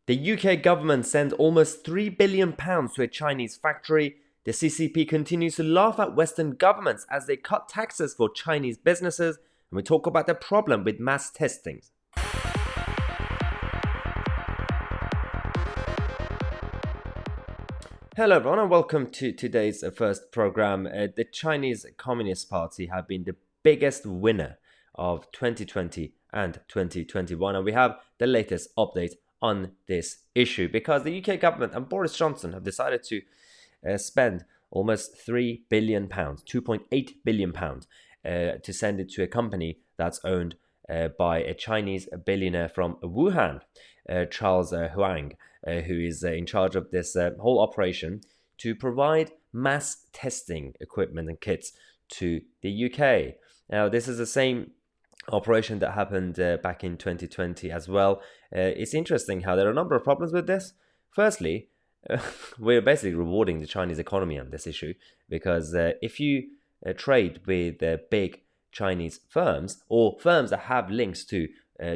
The UK government sent almost £3 billion to a Chinese factory. The CCP continues to laugh at Western governments as they cut taxes for Chinese businesses. And we talk about the problem with mass testings. Hello everyone and welcome to today's first program. The Chinese Communist Party have been the biggest winner of 2020 and 2021, and we have the latest update on this issue because the UK government and Boris Johnson have decided to spend almost £3 billion, £2.8 billion, to send it to a company that's owned by a Chinese billionaire from Wuhan, Charles Huang, who is in charge of this whole operation to provide mass testing equipment and kits to the UK. Now, this is the same operation that happened back in 2020 as well. It's interesting how there are a number of problems with this. Firstly, we're basically rewarding the Chinese economy on this issue because if you trade with big Chinese firms or firms that have links to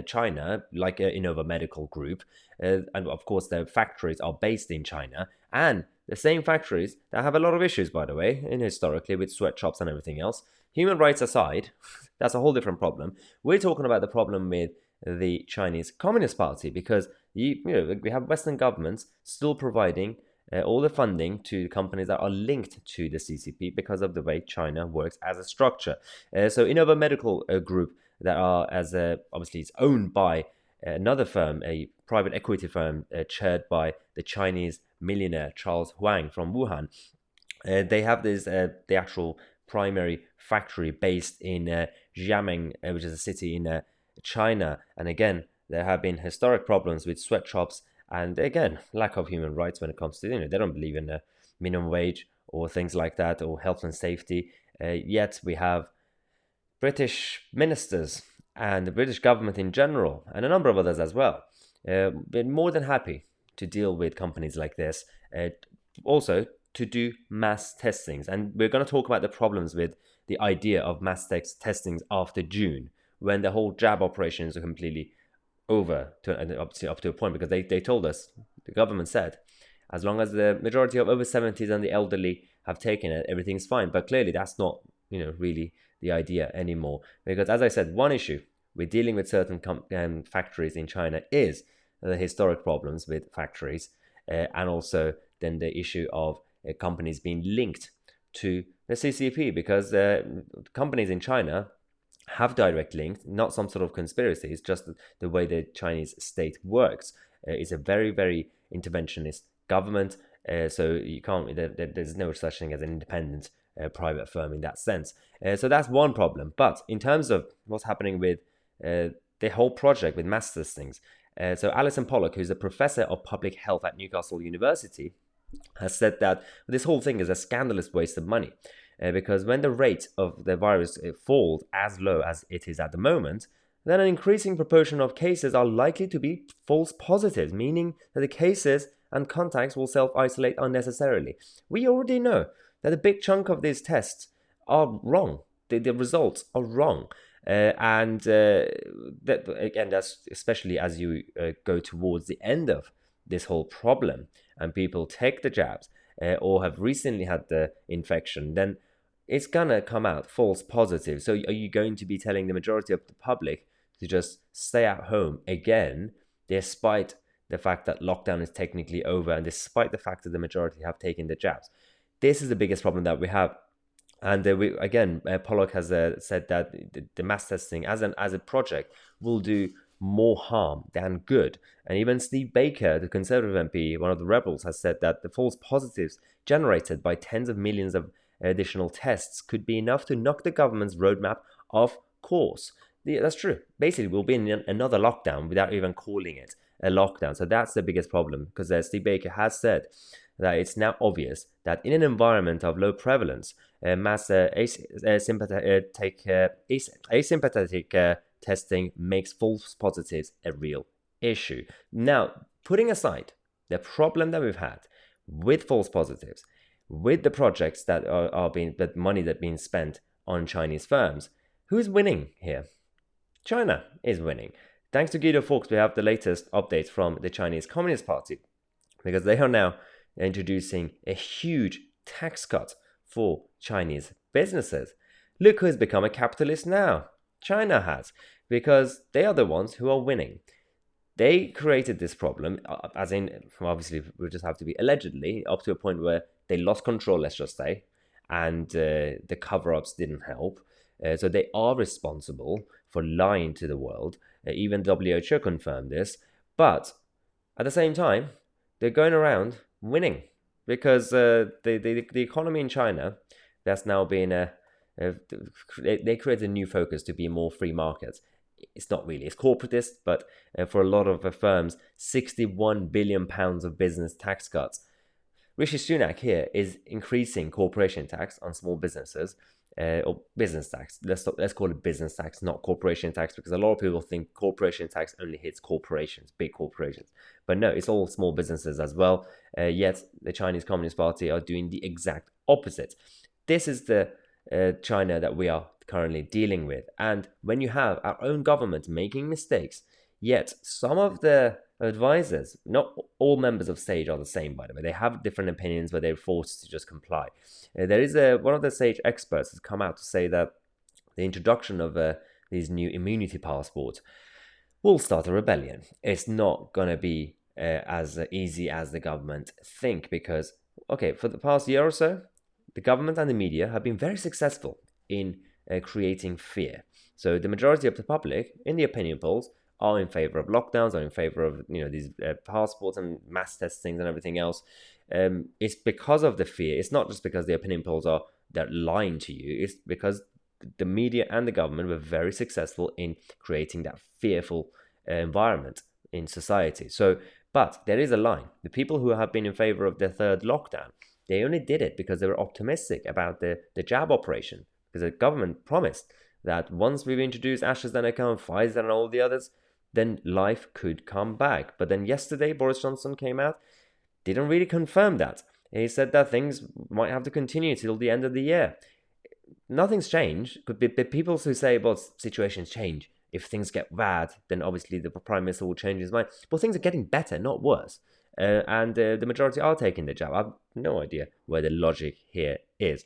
China, like Innova Medical Group, and of course their factories are based in China, and the same factories that have a lot of issues, by the way, and historically with sweatshops and everything else. Human rights aside, that's a whole different problem. We're talking about the problem with the Chinese Communist Party because we have Western governments still providing all the funding to companies that are linked to the CCP because of the way China works as a structure. So Innova Medical Group, that are obviously it's owned by another firm, a private equity firm chaired by the Chinese millionaire Charles Huang from Wuhan. They have this the actual primary factory based in Xiamen, which is a city in China. And again, there have been historic problems with sweatshops and again, lack of human rights when it comes to, they don't believe in a minimum wage or things like that or health and safety. Yet we have British ministers and the British government in general and a number of others as well been more than happy to deal with companies like this. Also, to do mass testings. And we're going to talk about the problems with the idea of mass testings after June, when the whole jab operations are completely over up to a point, because they told us, the government said, as long as the majority of over 70s and the elderly have taken it, everything's fine. But clearly that's not, really the idea anymore. Because as I said, one issue with dealing with certain factories in China is the historic problems with factories and also then the issue of companies being linked to the CCP, because companies in China have direct links, not some sort of conspiracy. It's just the way the Chinese state works. It's a very, very interventionist government. So you can't. There's no such thing as an independent private firm in that sense. So that's one problem. But in terms of what's happening with the whole project with mass testings, so Alison Pollock, who's a professor of public health at Newcastle University, has said that this whole thing is a scandalous waste of money because when the rate of the virus falls as low as it is at the moment, then an increasing proportion of cases are likely to be false positives, meaning that the cases and contacts will self-isolate unnecessarily. We already know that a big chunk of these tests are wrong. The results are wrong. That's especially as you go towards the end of this whole problem and people take the jabs or have recently had the infection, then it's gonna come out false positive. So are you going to be telling the majority of the public to just stay at home again, despite the fact that lockdown is technically over and despite the fact that the majority have taken the jabs? This is the biggest problem that we have. And Pollock has said that the mass testing as a project will do more harm than good. And even Steve Baker, the Conservative MP, one of the rebels, has said that the false positives generated by tens of millions of additional tests could be enough to knock the government's roadmap off course. That's true. Basically, we'll be in another lockdown without even calling it a lockdown. So that's the biggest problem, because Steve Baker has said that it's now obvious that in an environment of low prevalence, mass asymptomatic testing makes false positives a real issue. Now, putting aside the problem that we've had with false positives, with the projects that are being, the money that's being spent on Chinese firms, who's winning here? China is winning. thanks to Guido Fawkes, we have the latest updates from the Chinese Communist Party, because they are now introducing a huge tax cut for Chinese businesses. Look who's become a capitalist now. China has, because they are the ones who are winning. They created this problem, as in, obviously, we just have to be allegedly, up to a point where they lost control, let's just say, and the cover-ups didn't help. So they are responsible for lying to the world. Even WHO confirmed this. But at the same time, they're going around winning, because the economy in China, that's now been they created a new focus to be more free markets. It's not really, it's corporatist, but for a lot of firms, £61 billion of business tax cuts. Rishi Sunak here is increasing corporation tax on small businesses, or business tax. Let's call it business tax, not corporation tax, because a lot of people think corporation tax only hits corporations, big corporations. But no, it's all small businesses as well. Yet the Chinese Communist Party are doing the exact opposite. This is the China that we are currently dealing with. And when you have our own government making mistakes, yet some of the advisors, not all members of SAGE are the same, by the way. They have different opinions, but they're forced to just comply. There is one of the SAGE experts has come out to say that the introduction of these new immunity passports will start a rebellion. It's not going to be as easy as the government think, because, okay, for the past year or so, the government and the media have been very successful in creating fear. So the majority of the public, in the opinion polls, are in favor of lockdowns, are in favor of these passports and mass testings and everything else. It's because of the fear. It's not just because the opinion polls they're lying to you. It's because the media and the government were very successful in creating that fearful environment in society. So, but there is a line. The people who have been in favor of the third lockdown, they only did it because they were optimistic about the jab operation, because the government promised that once we've introduced AstraZeneca and Pfizer and all the others, then life could come back. But then yesterday, Boris Johnson came out, didn't really confirm that. He said that things might have to continue till the end of the year. Nothing's changed. Could be people who say, well, situations change. If things get bad, then obviously the Prime Minister will change his mind. Well, things are getting better, not worse. And the majority are taking the jab. I have no idea where the logic here is.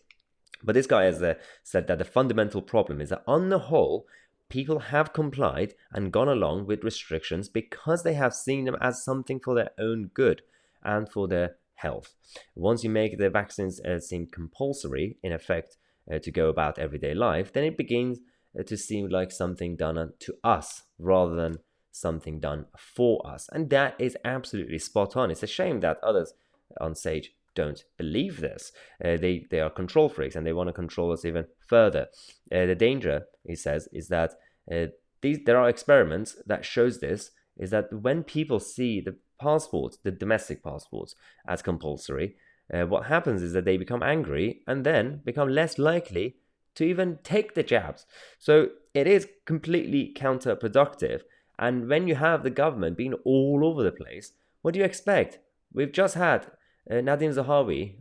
But this guy has said that the fundamental problem is that on the whole, people have complied and gone along with restrictions because they have seen them as something for their own good and for their health. Once you make the vaccines seem compulsory, in effect, to go about everyday life, then it begins to seem like something done to us rather than something done for us. And that is absolutely spot on. It's a shame that others on SAGE don't believe this. They are control freaks and they want to control us even further. The danger, he says, is that there are experiments that shows this, is that when people see the passports, the domestic passports, as compulsory, what happens is that they become angry and then become less likely to even take the jabs. So it is completely counterproductive. And when you have the government being all over the place, what do you expect? We've just had Nadine Zahawi,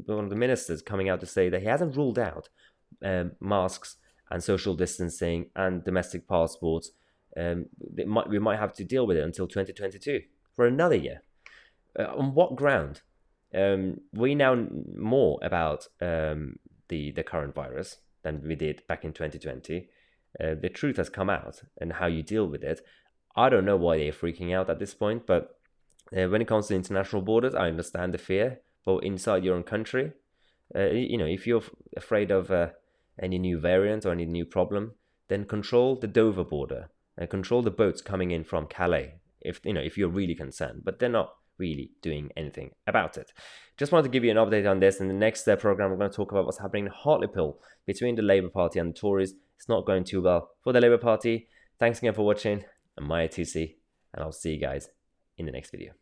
one of the ministers, coming out to say that he hasn't ruled out masks and social distancing and domestic passports. We might have to deal with it until 2022 for another year. On what ground? We know more about the current virus than we did back in 2020. The truth has come out and how you deal with it. I don't know why they're freaking out at this point, but when it comes to international borders, I understand the fear. But inside your own country, if you're afraid of any new variant or any new problem, then control the Dover border and control the boats coming in from Calais. If you're really concerned, but they're not really doing anything about it. Just wanted to give you an update on this. In the next program, we're going to talk about what's happening in Hartlepool between the Labour Party and the Tories. It's not going too well for the Labour Party. Thanks again for watching. I'm Tousi, and I'll see you guys in the next video.